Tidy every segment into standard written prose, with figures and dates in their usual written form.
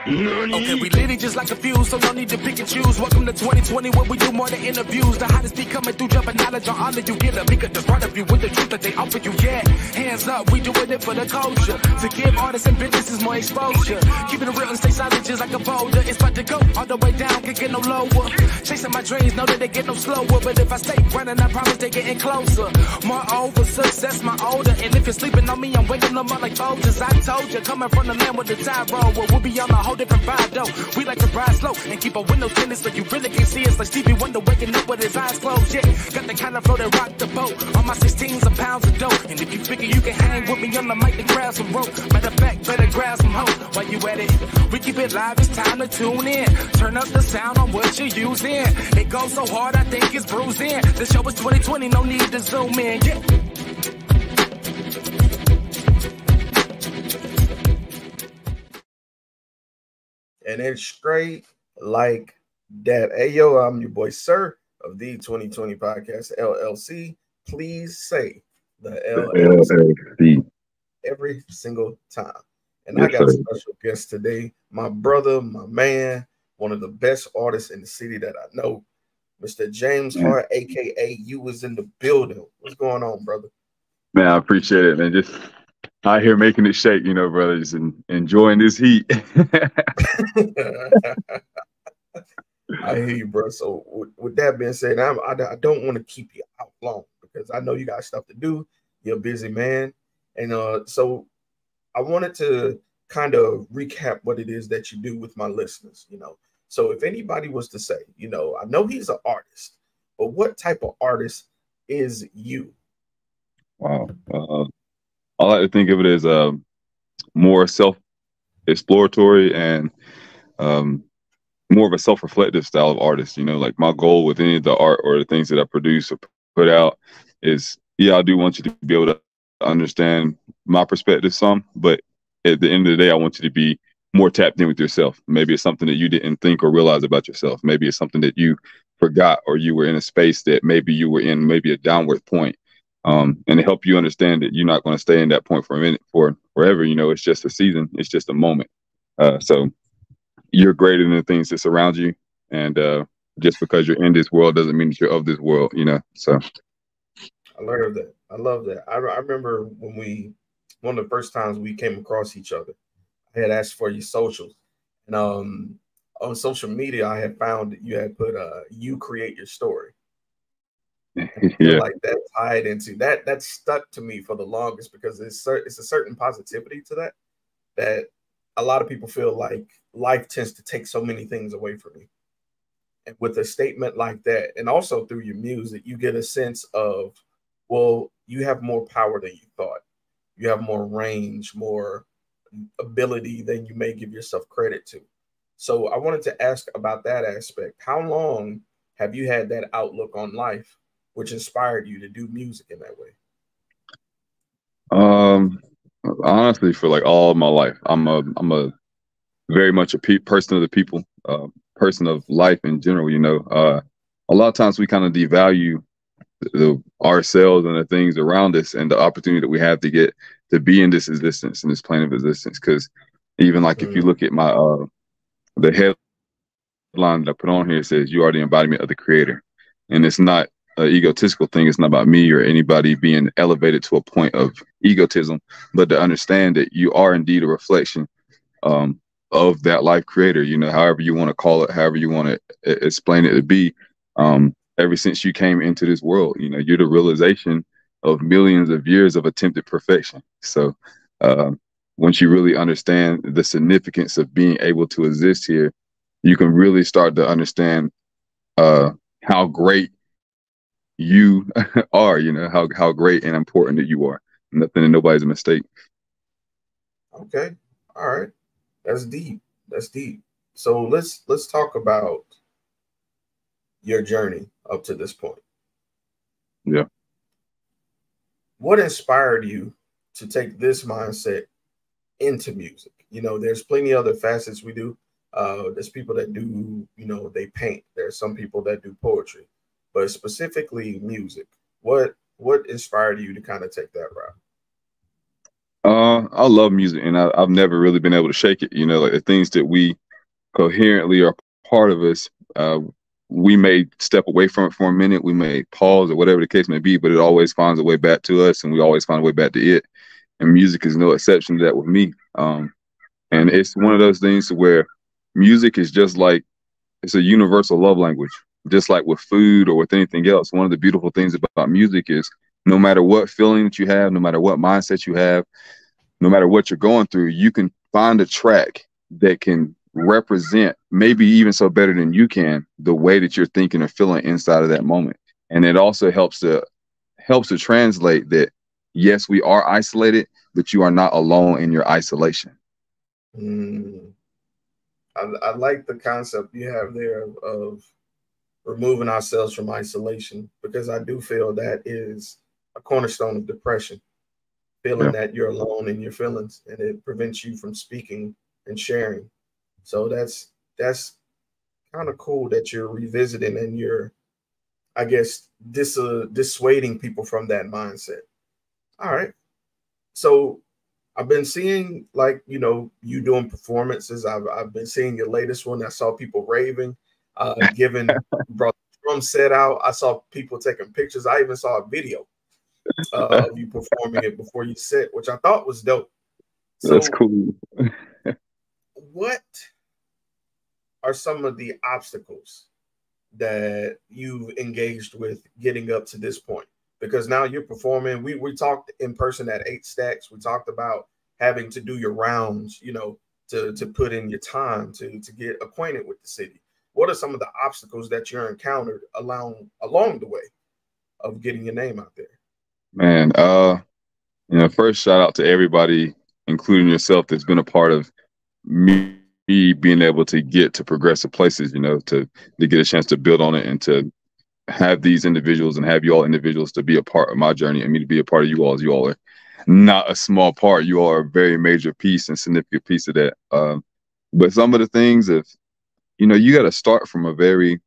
Okay, we lit it just like a fuse, so no need to pick and choose. Welcome to 2020, where we do more than interviews. The hottest be coming through, jumping knowledge on all of you. Get a bigger the front of you with the truth that they offer you. Yeah, hands up, we doing it for the culture. To give artists and businesses more exposure. Keeping it real and stay solid just like a boulder. It's about to go all the way down, can't get no lower. Chasing my dreams, know that they get no slower. But if I stay running, I promise they getting closer. Moreover, success my older. And if you're sleeping on me, I'm waking them up like soldiers. I told you, coming from the land with the tide roll. Well, we'll be on a whole different vibe though. We like to ride slow and keep our windows tinted so you really can't see us. Like Stevie Wonder waking up with his eyes closed. Yeah, got the kind of flow that rock the boat. On my 16s and pounds of dope. And if you figure you can hang with me on the mic, then grab some rope. Matter of fact, better grab some hope. While you at it, we keep it live. It's time to tune in. Turn up the sound on what you're using. It goes so hard, I think it's bruising. The show is 2020, no need to zoom in. Yeah. And it's straight like that. Hey, yo, I'm your boy, Sir, of the 2020 Podcast, LLC. Please say the LLC every single time. And yes, I got a special guest today, my brother, my man, one of the best artists in the city that I know, Mr. James Hart, a.k.a. You was in the building. What's going on, brother? Man, I appreciate it, man. Just out here making it shake, you know, brothers, and enjoying this heat. I hear you, bro. So with that being said, I don't want to keep you out long because I know you got stuff to do. You're a busy man. And so I wanted to kind of recap what it is that you do with my listeners, you know. So if anybody was to say, you know, I know he's an artist, but what type of artist is you? Wow. I like to think of it as more self-exploratory and more of a self-reflective style of artist. You know, like my goal with any of the art or the things that I produce or put out is, yeah, I do want you to be able to understand my perspective some, but at the end of the day, I want you to be more tapped in with yourself. Maybe it's something that you didn't think or realize about yourself. Maybe it's something that you forgot, or you were in a space that maybe you were in, maybe a downward point. And to help you understand that you're not going to stay in that point for a minute, for forever. You know, it's just a season. It's just a moment. So you're greater than the things that surround you. And just because you're in this world doesn't mean that you're of this world, you know. So I love that. I love that. I remember when one of the first times we came across each other, I had asked for your socials. And on social media, I had found that you had put you create your story. Yeah. Like that tied into that stuck to me for the longest because it's a certain positivity to that a lot of people feel like life tends to take so many things away from you. And with a statement like that, and also through your music, you get a sense of, well, you have more power than you thought. You have more range, more ability than you may give yourself credit to. So I wanted to ask about that aspect. How long have you had that outlook on life, which inspired you to do music in that way? Honestly, for like all of my life, I'm a very much a person of the people, person of life in general. You know, a lot of times we kind of devalue ourselves and the things around us and the opportunity that we have to get to be in this existence, in this plane of existence. Because even like if you look at my the headline that I put on here, it says you are the embodiment of the creator, and it's not an egotistical thing. It's not about me or anybody being elevated to a point of egotism, but to understand that you are indeed a reflection of that life creator, you know, however you want to call it, however you want to explain it to be. Ever since you came into this world, you know, you're the realization of millions of years of attempted perfection. So once you really understand the significance of being able to exist here, you can really start to understand how great you are, you know, how great and important that you are. Nothing and nobody's a mistake. Okay. All right. That's deep. That's deep. So let's talk about your journey up to this point. Yeah. What inspired you to take this mindset into music? You know, there's plenty of other facets we do. There's people that do, you know, they paint. There's some people that do poetry, but specifically music. What inspired you to kind of take that I love music, and I've never really been able to shake it. You know, like the things that we coherently are part of us. We may step away from it for a minute, we may pause or whatever the case may be, but it always finds a way back to us, and we always find a way back to it. And music is no exception to that with me. And it's one of those things to where music is just like, it's a universal love language, just like with food or with anything else. One of the beautiful things about music is no matter what feeling that you have, no matter what mindset you have, no matter what you're going through, you can find a track that can represent, maybe even so better than you can, the way that you're thinking or feeling inside of that moment. And it also helps to translate that, yes, we are isolated, but you are not alone in your isolation. I like the concept you have there of removing ourselves from isolation, because I do feel that is a cornerstone of depression, feeling that you're alone in your feelings, and it prevents you from speaking and sharing. So that's kind of cool that you're revisiting and you're, I guess, dissuading people from that mindset. All right. So I've been seeing, like, you know, you doing performances. I've been seeing your latest one. I saw people raving, brought the drum set out. I saw people taking pictures. I even saw a video of you performing it before you set, which I thought was dope. So that's cool. What are some of the obstacles that you've engaged with getting up to this point? Because now you're performing. We talked in person at 8 Stacks. We talked about having to do your rounds, you know, to put in your time to get acquainted with the city. What are some of the obstacles that you're encountered along the way of getting your name out there? Man, you know, first shout out to everybody, including yourself, that's been a part of me being able to get to progressive places, you know, to get a chance to build on it and to have these individuals and have you all individuals to be a part of my journey and me to be a part of you all, as you all are not a small part. You all are a very major piece and significant piece of that. But some of the things, if you know, you got to start from a very,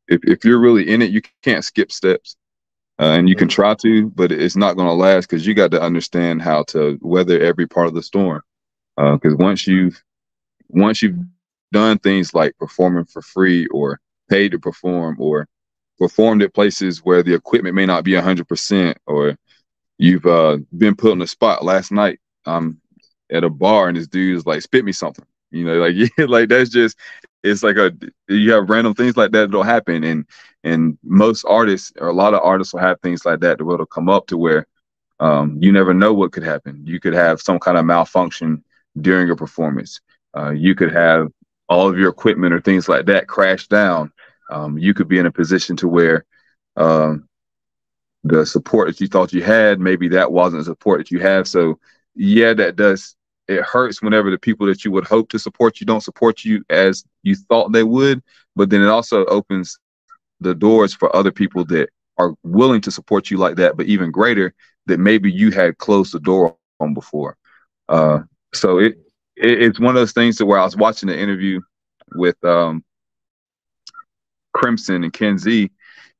if you're really in it, you can't skip steps. And you can try to, but it's not going to last, because you got to understand how to weather every part of the storm. Because once you've done things like performing for free or paid to perform or performed at places where the equipment may not be 100%, or you've been put on the spot. Last night I'm at a bar and this dude is like, spit me something, you know, like, yeah, like that's just, it's like you have random things like that that'll happen, and most artists, or a lot of artists, will have things like that that'll come up to where you never know what could happen. You could have some kind of malfunction during a performance. You could have all of your equipment or things like that crash down. You could be in a position to where the support that you thought you had, maybe that wasn't the support that you have. So yeah, it hurts whenever the people that you would hope to support you don't support you as you thought they would. But then it also opens the doors for other people that are willing to support you like that, but even greater, that maybe you had closed the door on before. So it's one of those things to where I was watching the interview with Crimson and Ken Z,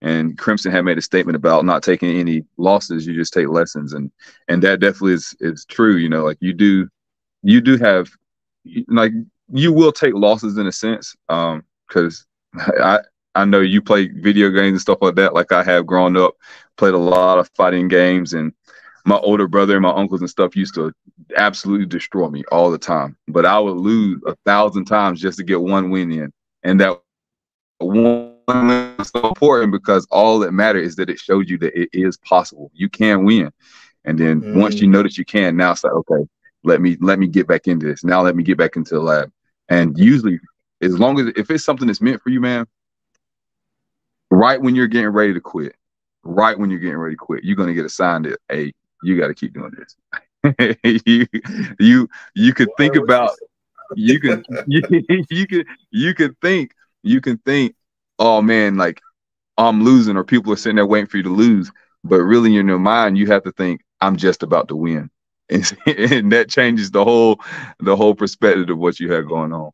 and Crimson had made a statement about not taking any losses, you just take lessons, and that definitely is true. You know, like you do have, like, you will take losses in a sense, because I know you play video games and stuff like that, like I have growing up, played a lot of fighting games, and my older brother and my uncles and stuff used to absolutely destroy me all the time. But I would lose 1,000 times just to get one win in. And that one win is so important, because all that matters is that it showed you that it is possible. You can win. And then once you know that you can, now it's like, okay, let me get back into this. Now let me get back into the lab. And usually, as long as, if it's something that's meant for you, man, right when you're getting ready to quit, you're going to get assigned it. Hey, you got to keep doing this. you could think about, you can think, oh man, like I'm losing, or people are sitting there waiting for you to lose. But really in your mind, you have to think, I'm just about to win. And that changes the whole perspective of what you have going on.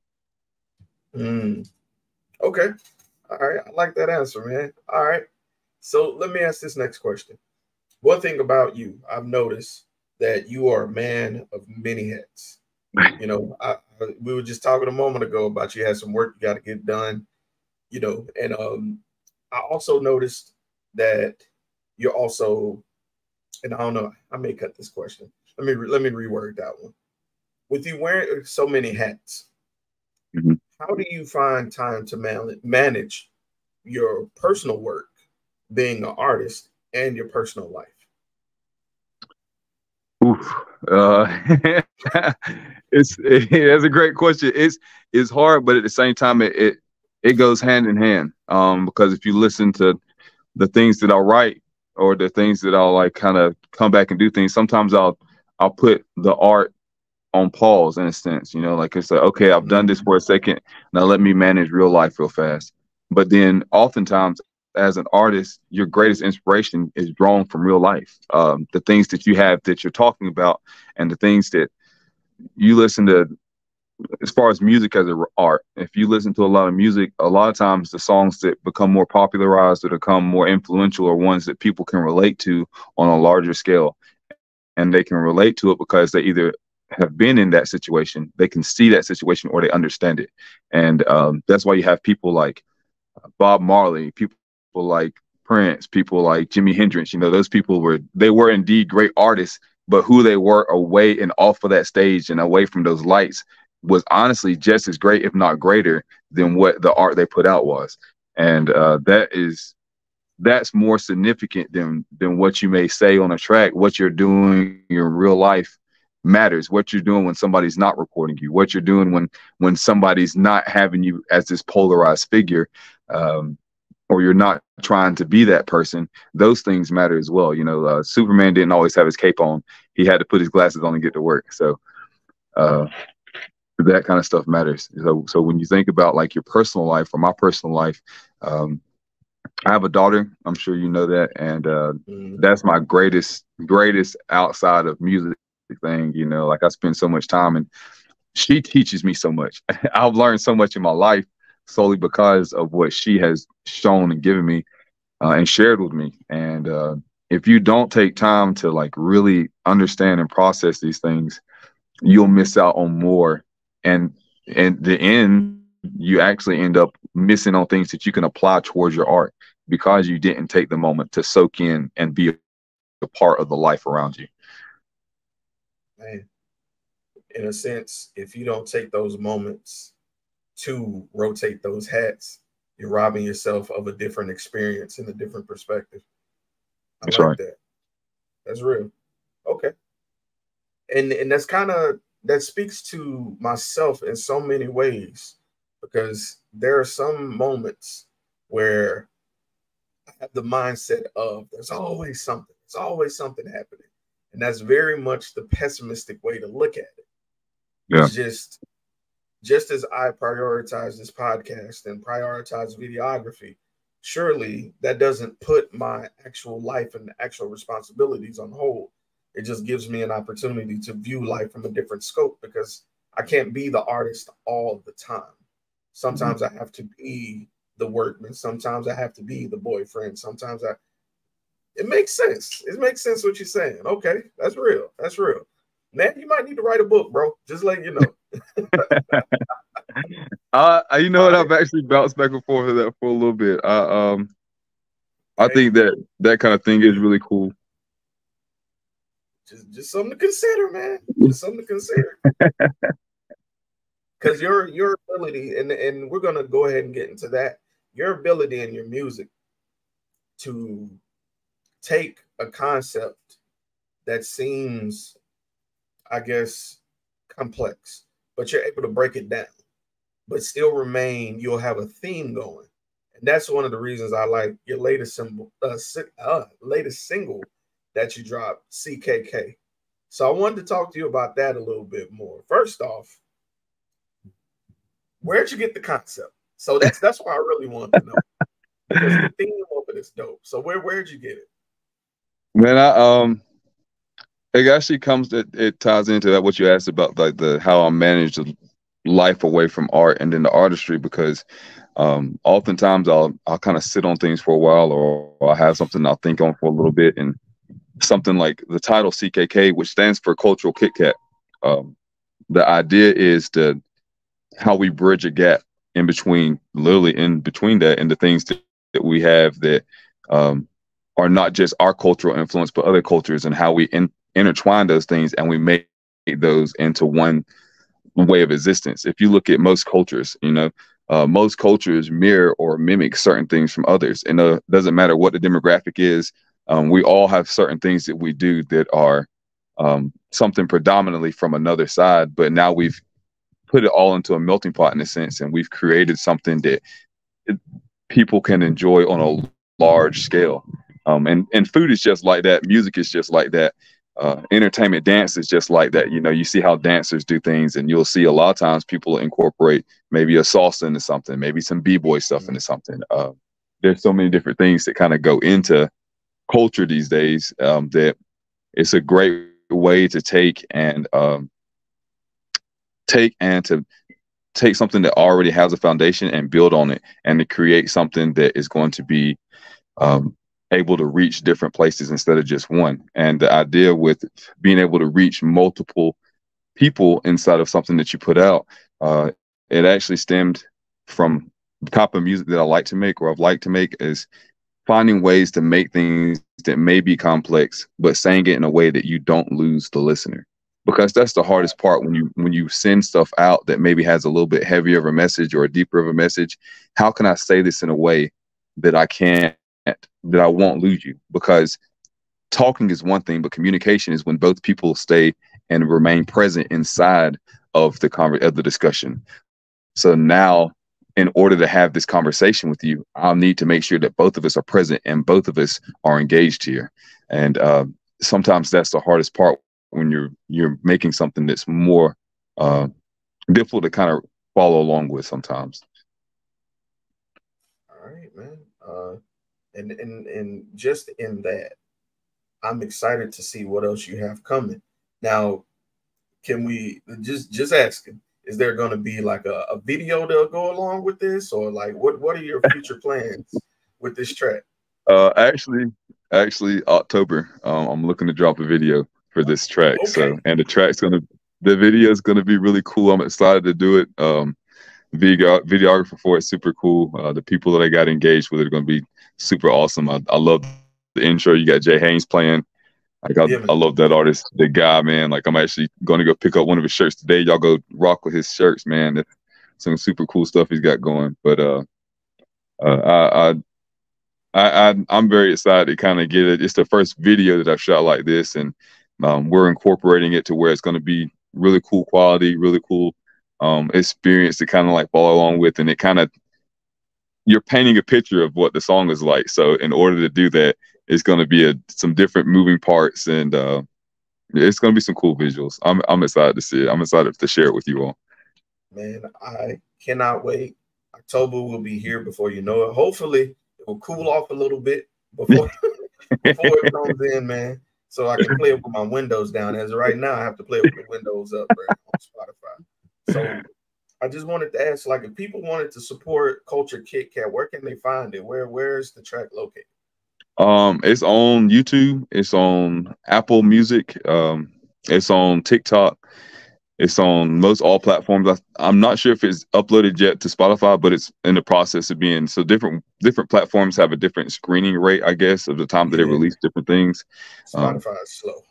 Okay. All right. I like that answer, man. All right. So let me ask this next question. One thing about you, I've noticed that you are a man of many hats. You know, we were just talking a moment ago about you had some work you got to get done, you know, and I also noticed that you're also, and I don't know, I may cut this question. Let me reword that one. With you wearing so many hats, Mm-hmm. how do you find time to manage your personal work, being an artist, and your personal life? Oof. That's a great question. It's hard, but at the same time, it goes hand in hand. Because if you listen to the things that I'll write or the things that I'll like kind of come back and do things, sometimes I'll put the art on pause in a sense, you know, like it's like, okay, I've done this for a second. Now let me manage real life real fast. But then oftentimes as an artist, your greatest inspiration is drawn from real life. The things that you have that you're talking about and the things that you listen to as far as music as an art. If you listen to a lot of music, a lot of times the songs that become more popularized or become more influential are ones that people can relate to on a larger scale. And they can relate to it because they either have been in that situation, they can see that situation, or they understand it. And that's why you have people like Bob Marley, people like Prince, people like Jimi Hendrix. You know, those people were indeed great artists, but who they were away and off of that stage and away from those lights was honestly just as great, if not greater, than what the art they put out was. And that's more significant than what you may say on a track. What you're doing in your real life matters. What you're doing when somebody's not recording you, what you're doing when somebody's not having you as this polarized figure, or you're not trying to be that person, those things matter as well. You know, Superman didn't always have his cape on. He had to put his glasses on and get to work. So that kind of stuff matters. So when you think about like your personal life or my personal life, I have a daughter. I'm sure you know that. And that's my greatest outside of music thing. You know, like I spend so much time and she teaches me so much. I've learned so much in my life solely because of what she has shown and given me and shared with me. And if you don't take time to like really understand and process these things, you'll miss out on more. And in the end, you actually end up missing on things that you can apply towards your art because you didn't take the moment to soak in and be a part of the life around you. Man, in a sense, if you don't take those moments to rotate those hats, you're robbing yourself of a different experience and a different perspective. That's right. That. That's real. Okay. And that's kind of, that speaks to myself in so many ways, because there are some moments where I have the mindset of there's always something happening. And that's very much the pessimistic way to look at it. Yeah. It's just as I prioritize this podcast and prioritize videography, surely that doesn't put my actual life and actual responsibilities on hold. It just gives me an opportunity to view life from a different scope, because I can't be the artist all the time. Sometimes I have to be the workman. Sometimes I have to be the boyfriend. Sometimes it makes sense. It makes sense what you're saying. Okay, that's real. That's real. Man, you might need to write a book, bro. Just letting you know. You know what? I've actually bounced back and forth with that for a little bit. I think that kind of thing is really cool. Just something to consider, man. Just something to consider. Because your ability, and we're gonna go ahead and get into that. Your ability in your music to take a concept that seems, I guess, complex, but you're able to break it down, but still remain, you'll have a theme going. And that's one of the reasons I like your latest single that you dropped, C.K.K. So I wanted to talk to you about that a little bit more. First off, where'd you get the concept? So that's what I really want to know. Because the theme of it is dope. So where'd you get it? Man, it actually it ties into that what you asked about, like how I manage life away from art and then the artistry, because oftentimes I'll kind of sit on things for a while, or I'll have something I'll think on for a little bit, and something like the title C.K.K, which stands for Cultural Kit Kat. The idea is how we bridge a gap in between, literally in between that, and the things that we have that are not just our cultural influence, but other cultures, and how we intertwine those things and we make those into one way of existence. If you look at most cultures, most cultures mirror or mimic certain things from others, and it doesn't matter what the demographic is. We all have certain things that we do that are something predominantly from another side, but now we've put it all into a melting pot in a sense, and we've created something that people can enjoy on a large scale. And food is just like that. Music is just like that. Entertainment, dance is just like that. You see how dancers do things, and you'll see a lot of times people incorporate maybe a salsa into something, maybe some b-boy stuff into something. There's so many different things that kind of go into culture these days, that it's a great way to take something that already has a foundation and build on it, and to create something that is going to be able to reach different places instead of just one. And the idea with being able to reach multiple people inside of something that you put out, it actually stemmed from the type of music that I like to make, or I've liked to make, is finding ways to make things that may be complex, but saying it in a way that you don't lose the listener. Because that's the hardest part when you send stuff out that maybe has a little bit heavier of a message or a deeper of a message. How can I say this in a way that I won't lose you? Because talking is one thing, but communication is when both people stay and remain present inside of the discussion. So now, in order to have this conversation with you, I'll need to make sure that both of us are present and both of us are engaged here. And sometimes that's the hardest part, when you're making something that's more difficult to kind of follow along with sometimes. All right, man. And just in that, I'm excited to see what else you have coming. Now, can we just asking, is there going to be like a video that'll go along with this, or like what are your future plans with this track? Actually October, I'm looking to drop a video for this track. Okay. So, and the video is gonna be really cool. I'm excited to do it. Videographer for it, super cool. The people that I got engaged with are gonna be super awesome. I love the intro. You got Jay Haynes playing. I love that artist, the guy, man. Like, I'm actually gonna go pick up one of his shirts today. Y'all go rock with his shirts, man. That's some super cool stuff he's got going. But I'm very excited to kind of get it. It's the first video that I've shot like this, and we're incorporating it to where it's going to be really cool quality, really cool experience to kind of like follow along with. And it kind of, you're painting a picture of what the song is like. So in order to do that, it's going to be some different moving parts, and it's going to be some cool visuals. I'm excited to see it. I'm excited to share it with you all. Man, I cannot wait. October will be here before you know it. Hopefully it will cool off a little bit before it comes in, man, so I can play it with my windows down. As of right now, I have to play it with the windows up, right, on Spotify. So I just wanted to ask, like, if people wanted to support Culture Kit Kat, where can they find it? Where is the track located? It's on YouTube. It's on Apple Music. It's on TikTok. It's on most all platforms. I'm not sure if it's uploaded yet to Spotify, but it's in the process of being. So different platforms have a different screening rate, I guess, of the time that they release different things. Spotify is slow.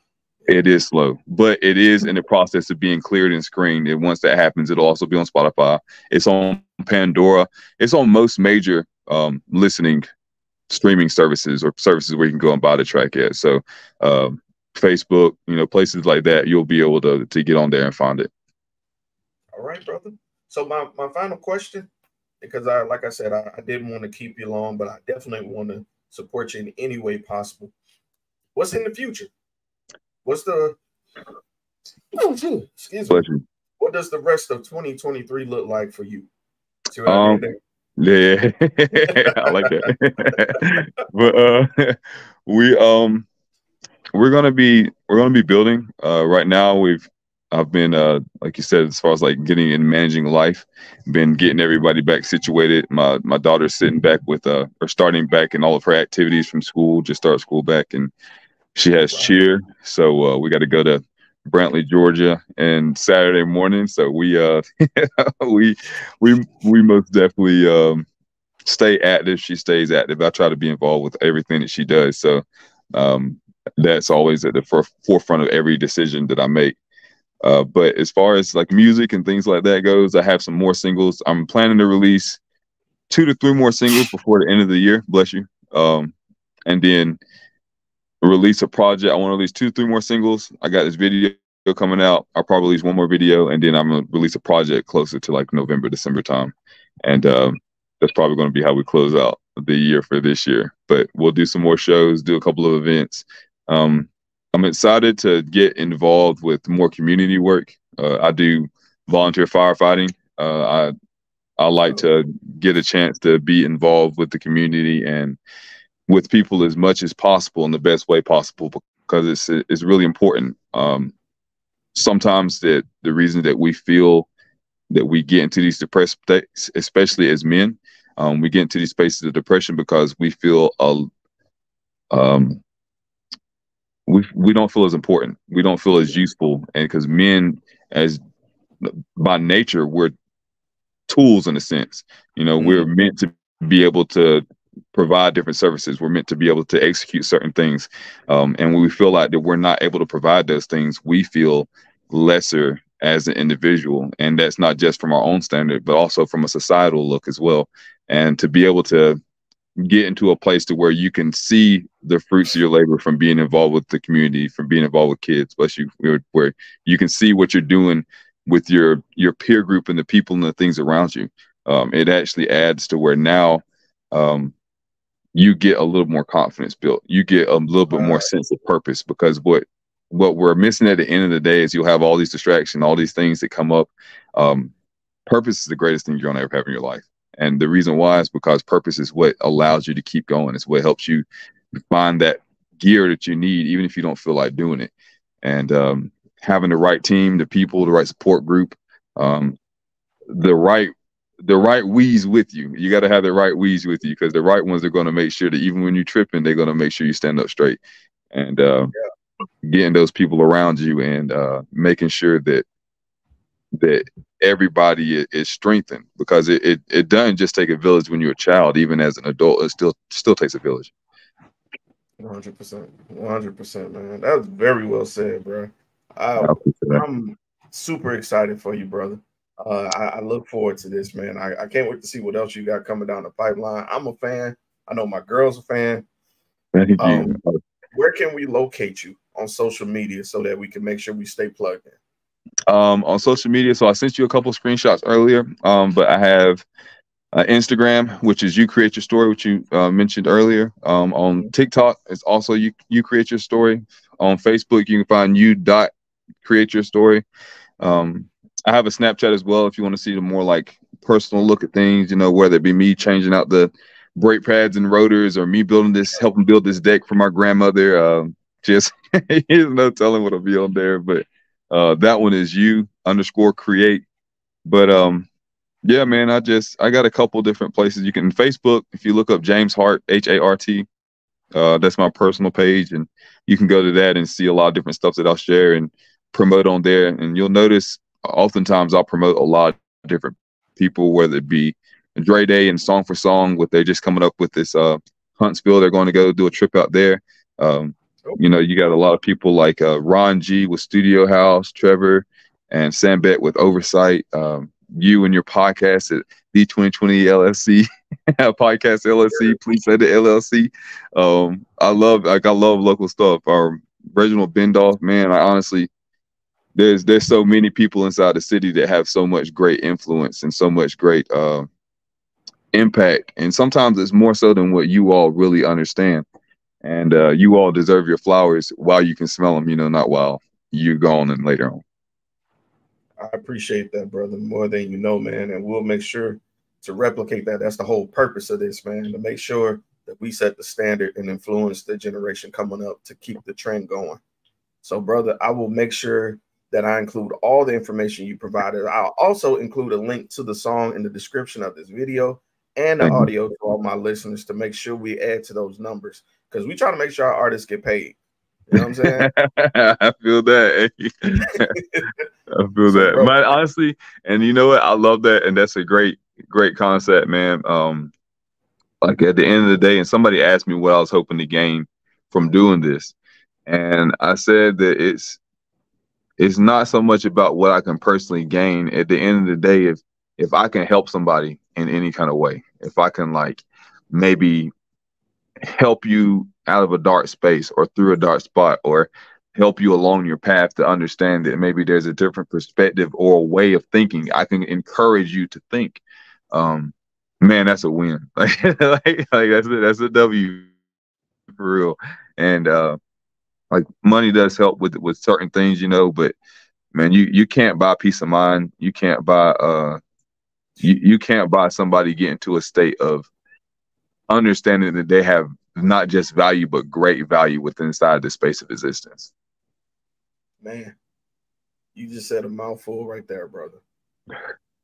It is slow, but it is in the process of being cleared and screened. And once that happens, it'll also be on Spotify. It's on Pandora. It's on most major listening streaming services, or services where you can go and buy the track at. So Facebook, places like that, you'll be able to get on there and find it. All right, brother. So my final question, because like I said, I didn't want to keep you long, but I definitely want to support you in any way possible. What's in the future? What's the excuse me? What does the rest of 2023 look like for you? See what I mean there? Yeah, I like that. But we're gonna be building. Right now, I've been like you said, as far as like getting and managing life, been getting everybody back situated. My daughter's sitting back with or starting back in all of her activities from school, just started school back, and She has cheer, so we got to go to Brantley, Georgia, and Saturday morning. So we we most definitely stay active. She stays active. I try to be involved with everything that she does. So um, that's always at the forefront of every decision that I make. But as far as like music and things like that goes, I have some more singles. I'm planning to release 2 to 3 more singles before the end of the year. Bless you. And then release a project. I want to release 2, 3 more singles. I got this video coming out. I'll probably release 1 more video, and then I'm gonna release a project closer to like November, December time. And that's probably going to be how we close out the year for this year. But we'll do some more shows, do a couple of events. I'm excited to get involved with more community work. I do volunteer firefighting. I like to get a chance to be involved with the community and with people as much as possible in the best way possible, because it's really important. Sometimes the reason that we feel that we get into these depressed states, especially as men, we get into these spaces of depression because we feel we don't feel as important. We don't feel as useful, and because men, as by nature, we're tools in a sense. You know, we're meant to be able to provide different services. We're meant to be able to execute certain things. And when we feel like that we're not able to provide those things, we feel lesser as an individual. And that's not just from our own standard, but also from a societal look as well. And to be able to get into a place to where you can see the fruits of your labor from being involved with the community, from being involved with kids, plus where you can see what you're doing with your peer group and the people and the things around you. It actually adds to where now you get a little more confidence built. You get a little bit more sense of purpose, because what we're missing at the end of the day is you'll have all these distractions, all these things that come up. Purpose is the greatest thing you're gonna ever have in your life. And the reason why is because purpose is what allows you to keep going. It's what helps you find that gear that you need, even if you don't feel like doing it. And having the right team, the people, the right support group, the right wees with you. You got to have the right wees with you, because the right ones are going to make sure that even when you're tripping, they're going to make sure you stand up straight. And getting those people around you and making sure that everybody is strengthened, because it doesn't just take a village when you're a child. Even as an adult, it still takes a village. 100%, 100%, man. That was very well said, bro. I'm super excited for you, brother. I look forward to this, man. I can't wait to see what else you got coming down the pipeline. I'm a fan. I know my girl's a fan. Where can we locate you on social media so that we can make sure we stay plugged in? On social media, so I sent you a couple of screenshots earlier, but I have Instagram, which is You Create Your Story, which you mentioned earlier. On TikTok, it's also you Create Your Story. On Facebook, you can find you.create your story. I have a Snapchat as well if you want to see the more like personal look at things, you know, whether it be me changing out the brake pads and rotors, or me helping build this deck for my grandmother. Just there's no telling what'll be on there, but that one is you_create. But yeah, man, I got a couple different places. You can Facebook, if you look up James Hart, Hart, that's my personal page, and you can go to that and see a lot of different stuff that I'll share and promote on there. And you'll notice oftentimes I'll promote a lot of different people, whether it be Dre Day and Song for Song, with they're just coming up with this Huntsville. They're going to go do a trip out there. You know, you got a lot of people like Ron G with Studio House, Trevor, and Sam Beck with Oversight. You and your podcast at D2020 LLC, Podcast LLC. Please say the LLC. I love local stuff. Reginald Bendoff, man, I honestly, there's so many people inside the city that have so much great influence and so much great impact, and sometimes it's more so than what you all really understand. And you all deserve your flowers while you can smell them, you know, not while you're gone and later on. I appreciate that, brother, more than you know, man. And we'll make sure to replicate that. That's the whole purpose of this, man, to make sure that we set the standard and influence the generation coming up to keep the trend going. So, brother, I will make sure that I include all the information you provided. I'll also include a link to the song in the description of this video and the audio to all my listeners, to make sure we add to those numbers, because we try to make sure our artists get paid. You know what I'm saying? I feel that. I feel So, that. bro, Man, honestly, and you know what? I love that, and that's a great concept, man. Like at the end of the day, and somebody asked me what I was hoping to gain from doing this, and I said that it's not so much about what I can personally gain. At the end of the day, if I can help somebody in any kind of way, if I can like maybe help you out of a dark space or through a dark spot, or help you along your path to understand that maybe there's a different perspective or a way of thinking, I can encourage you to think. Man, that's a win. Like that's a W for real. And like money does help with certain things, you know, but man, you can't buy peace of mind. You can't buy you can't buy somebody getting to a state of understanding that they have not just value but great value within inside the space of existence. man, you just said a mouthful right there, brother.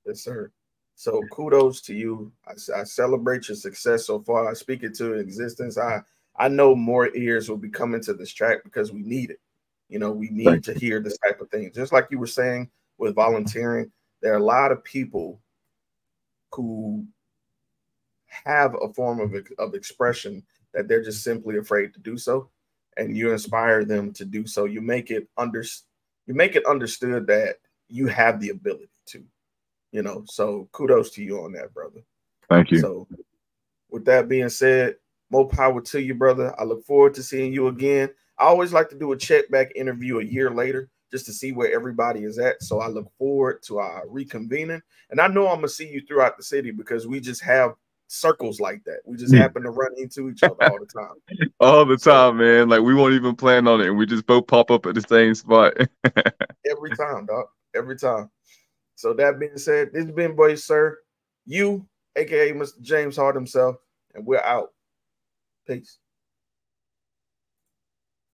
Yes, sir. So kudos to you. I celebrate your success so far. I speak it to existence. I know more ears will be coming to this track because we need it. You know, we need to hear this type of thing. Just like you were saying with volunteering, there are a lot of people who have a form of expression that they're just simply afraid to do so, and you inspire them to do so. You make it understood that you have the ability to, you know. So kudos to you on that, brother. Thank you. So with that being said, more power to you, brother. I look forward to seeing you again. I always like to do a check back interview a year later just to see where everybody is at. So I look forward to our reconvening. And I know I'm going to see you throughout the city because we just have circles like that. We just happen to run into each other all the time. All the time, man. Like we won't even plan on it, and we just both pop up at the same spot. Every time, dog. Every time. So that being said, this has been Boy Sir. You, aka Mr. James Hart himself, and we're out. Peace.